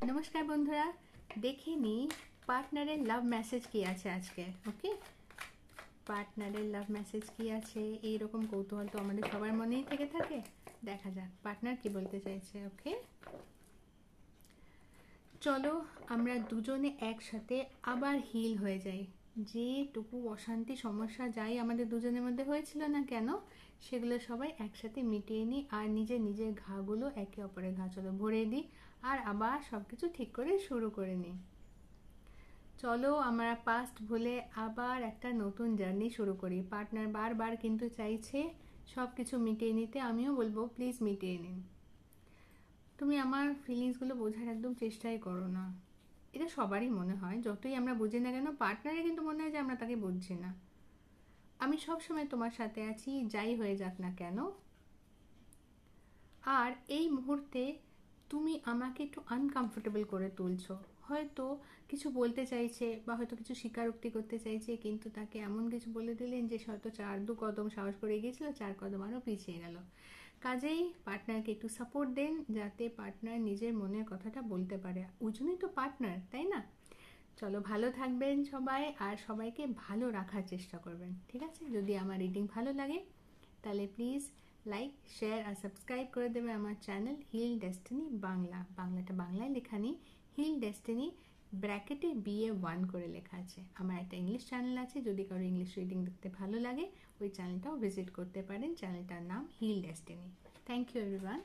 নমস্কার বন্ধুরা, দেখে নিই পার্টনারের লাভ মেসেজ কি আছে আজকে। ওকে, পার্টনারের লাভ মেসেজ কি আছে, এইরকম কৌতূহল তো আমাদের সবার মনেই থেকে থাকে। দেখা যাক পার্টনার কি বলতে চাইছে। ওকে, চলো আমরা দুজনে একসাথে আবার হিল হয়ে যাই। যেটুকু অশান্তি সমস্যা যাই আমাদের দুজনের মধ্যে হয়েছিল না কেন, সেগুলো সবাই একসাথে মিটিয়ে নিই আর নিজের নিজের ঘাগুলো একে অপরের ঘা চলো ভরে দিই আর আবার সব কিছু ঠিক করে শুরু করে নিই। চলো আমরা পাস্ট ভুলে আবার একটা নতুন জার্নি শুরু করি। পার্টনার বারবার কিন্তু চাইছে সব কিছু মিটিয়ে নিতে, আমিও বলবো প্লিজ মিটিয়ে নিন। তুমি আমার ফিলিংসগুলো বোঝার একদম চেষ্টাই করো না। এটা সবারই মনে হয়, যতই আমরা বুঝি না কেন পার্টনারে কিন্তু মনে হয় যে আমরা তাকে বুঝছি না। আমি সব সময় তোমার সাথে আছি, যাই হয়ে যাক না কেন। আর এই মুহূর্তে তুমি আমাকে একটু আনকমফোর্টেবল করে তুলছো। হয়তো কিছু বলতে চাইছে বা হয়তো কিছু স্বীকারোক্তি করতে চাইছে, কিন্তু তাকে এমন কিছু বলে দিলেন যে হয়তো 4-2 কদম সাহস করে গিয়েছিল, 4 কদম আরও পিছিয়ে গেল। কাজেই পার্টনারকে একটু সাপোর্ট দেন, যাতে পার্টনার নিজের মনের কথাটা বলতে পারে। ওই জন্যই তো পার্টনার, তাই না? চলো, ভালো থাকবেন সবাই আর সবাইকে ভালো রাখার চেষ্টা করবেন। ঠিক আছে, যদি আমার রিডিং ভালো লাগে তাহলে প্লিজ লাইক, শেয়ার আর সাবস্ক্রাইব করে দেবে আমার চ্যানেল হিল ডেস্টিনি বাংলা। বাংলাটা বাংলায় লেখা নেই, হিল ডেস্টিনি ব্র্যাকেটে BA1 করে লেখা আছে। আমার একটা ইংলিশ চ্যানেল আছে, যদি কারো ইংলিশ রিডিং দেখতে ভালো লাগে ওই চ্যানেলটাও ভিজিট করতে পারেন। চ্যানেলটার নাম Hill Destiny. Thank you everyone.